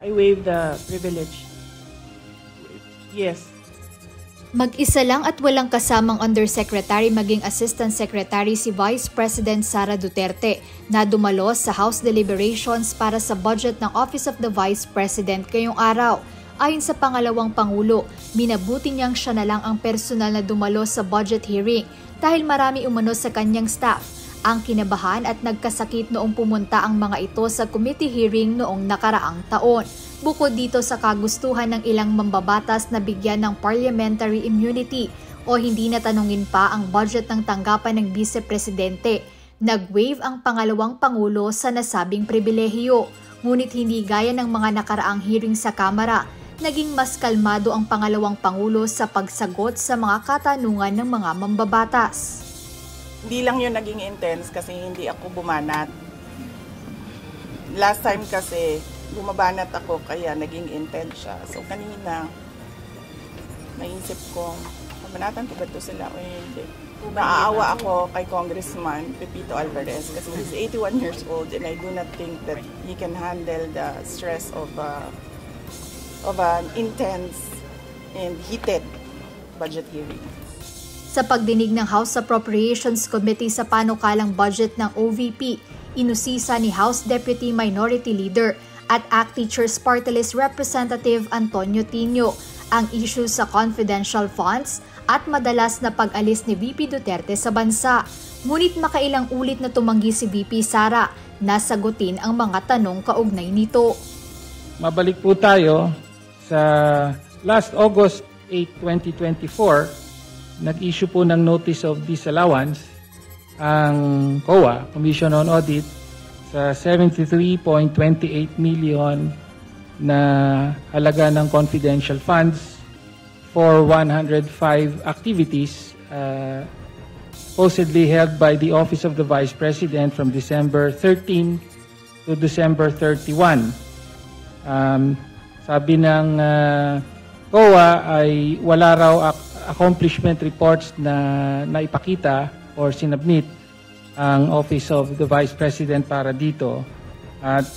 I waive the privilege. Yes. Mag-isa lang at walang kasamang Undersecretary maging Assistant Secretary si Vice President Sara Duterte na dumalo sa House deliberations para sa budget ng Office of the Vice President ngayong araw. Ayon sa pangalawang Pangulo, minabuti niyang siya na lang ang personal na dumalo sa budget hearing dahil marami umano sa kanyang staff ang kinabahan at nagkasakit noong pumunta ang mga ito sa committee hearing noong nakaraang taon. Bukod dito sa kagustuhan ng ilang mambabatas na bigyan ng parliamentary immunity o hindi natanungin pa ang budget ng tanggapan ng Vice Presidente, nag-waive ang pangalawang Pangulo sa nasabing pribilehiyo. Ngunit hindi gaya ng mga nakaraang hearing sa Kamara, naging mas kalmado ang pangalawang Pangulo sa pagsagot sa mga katanungan ng mga mambabatas. Hindi lang yun naging intense kasi hindi ako bumanat. Last time kasi, bumabanat ako kaya naging intense siya. So kanina, naisip ko, mabanatan ko ba ito sila o hindi? Naaawa ako kay Congressman Pepito Alvarez kasi he's 81 years old and I do not think that he can handle the stress of an intense and heated budget hearing. Sa pagdinig ng House Appropriations Committee sa panukalang budget ng OVP, inusisa ni House Deputy Minority Leader at ACT Teachers Party List Representative Antonio Tino ang issue sa confidential funds at madalas na pag-alis ni VP Duterte sa bansa. Ngunit makailang ulit na tumanggi si VP Sara na sagutin ang mga tanong kaugnay nito. Mabalik po tayo sa last August 8, 2024, nag-issue po ng Notice of Disallowance ang COA, Commission on Audit, sa 73.28 million na halaga ng confidential funds for 105 activities supposedly held by the Office of the Vice President from December 13 to December 31. Sabi ng COA ay wala raw accomplishment reports na naipakita or sinubmit ang Office of the Vice President para dito at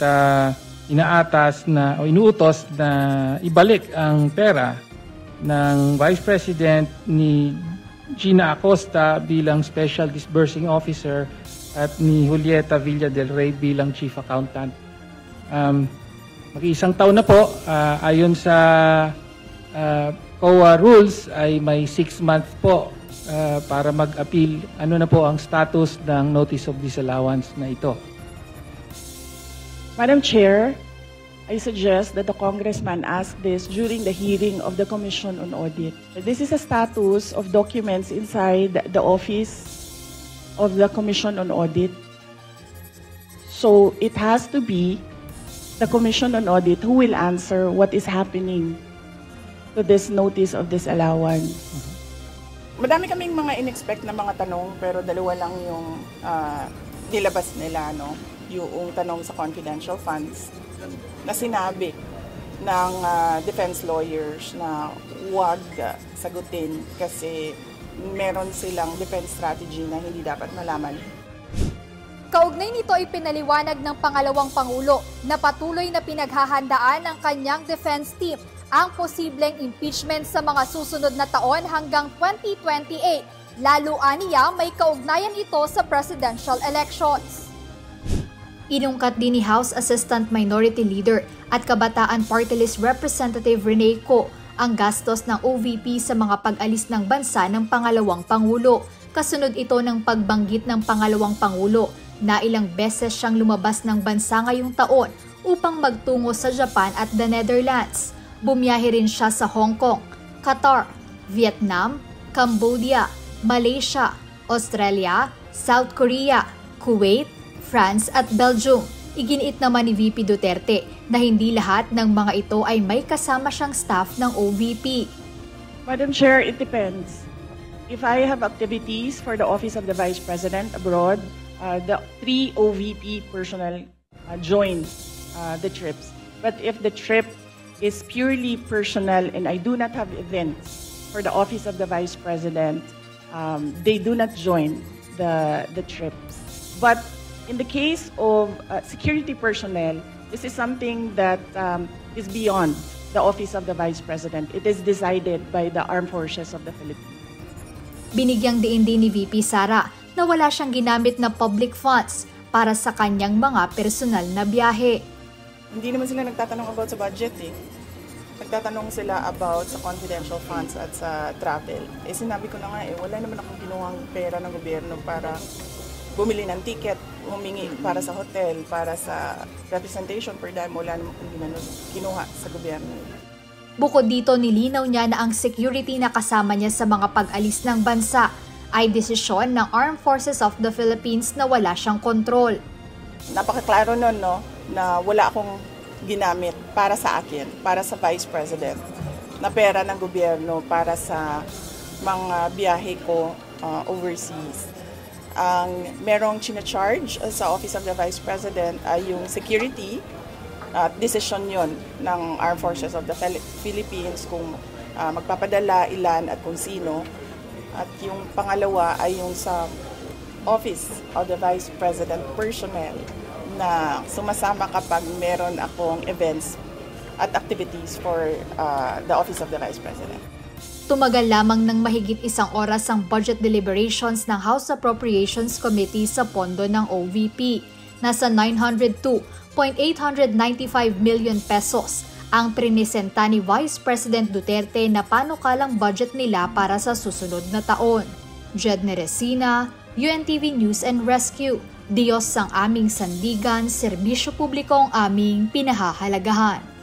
inaatas na o inuutos na ibalik ang pera ng Vice President ni Gina Acosta bilang Special Disbursing Officer at ni Julieta Villa del Rey bilang Chief Accountant. Mag-iisang taon na po, ayon sa COA rules ay may 6 months po para mag-appeal. Ano na po ang status ng Notice of Disallowance na ito? Madam Chair, I suggest that the Congressman ask this during the hearing of the Commission on Audit. This is a status of documents inside the office of the Commission on Audit. So it has to be the Commission on Audit who will answer what is happening to this Notice of Disallowance. Madami kaming mga in-expect na mga tanong pero dalawa lang yung nilabas nila, no? Yung tanong sa confidential funds na sinabi ng defense lawyers na huwag sagutin kasi meron silang defense strategy na hindi dapat malaman. Kaugnay nito ay pinaliwanag ng pangalawang Pangulo na patuloy na pinaghahandaan ng kanyang defense team ang posibleng impeachment sa mga susunod na taon hanggang 2028. Lalo aniya may kaugnayan ito sa presidential elections. Inungkat din ni House Assistant Minority Leader at Kabataan Party List Representative Rene Co ang gastos ng OVP sa mga pag-alis ng bansa ng pangalawang Pangulo. Kasunod ito ng pagbanggit ng pangalawang Pangulo na ilang beses siyang lumabas ng bansa ngayong taon upang magtungo sa Japan at the Netherlands. Bumiyahe rin siya sa Hong Kong, Qatar, Vietnam, Cambodia, Malaysia, Australia, South Korea, Kuwait, France at Belgium. Iginiit naman ni VP Duterte na hindi lahat ng mga ito ay may kasama siyang staff ng OVP. Madam Chair, it depends. If I have activities for the Office of the Vice President abroad, the 3 OVP personnel join the trips. But if the trip is purely personnel and I do not have events for the Office of the Vice President, they do not join the trips. But in the case of security personnel, This is something that is beyond the office of the Vice President. It is decided by the Armed Forces of the Philippines. Binigyang diin din ni VP Sara na wala siyang ginamit na public funds para sa kanyang mga personal na biyahe. Hindi naman sila nagtatanong about sa budget eh. Nagtatanong sila about sa confidential funds at sa travel. Eh sinabi ko na nga eh, wala naman akong kinuhang pera ng gobyerno para bumili ng ticket, humingi para sa hotel, para sa representation per dime, wala naman akong kinuha sa gobyerno. Bukod dito, nilinaw niya na ang security na kasama niya sa mga pag-alis ng bansa ay desisyon ng Armed Forces of the Philippines na wala siyang kontrol. Napakaklaro nun, no, na wala akong ginamit para sa akin, para sa Vice President, na pera ng gobyerno para sa mga biyahe ko overseas. Ang merong charge sa Office of the Vice President ay yung security at decision yon ng Armed Forces of the Philippines kung magpapadala, ilan at kung sino. At yung pangalawa ay yung sa Office of the Vice President personnel na sumasama kapag meron akong events at activities for the Office of the Vice President. Tumagal lamang ng mahigit 1 oras ang budget deliberations ng House Appropriations Committee sa pondo ng OVP. Nasa 902.895 million pesos ang prinisenta ni Vice President Duterte na panukalang budget nila para sa susunod na taon. Jed Neresina, UNTV News and Rescue. Diyos ang aming sandigan, serbisyo publiko ang aming pinahahalagahan.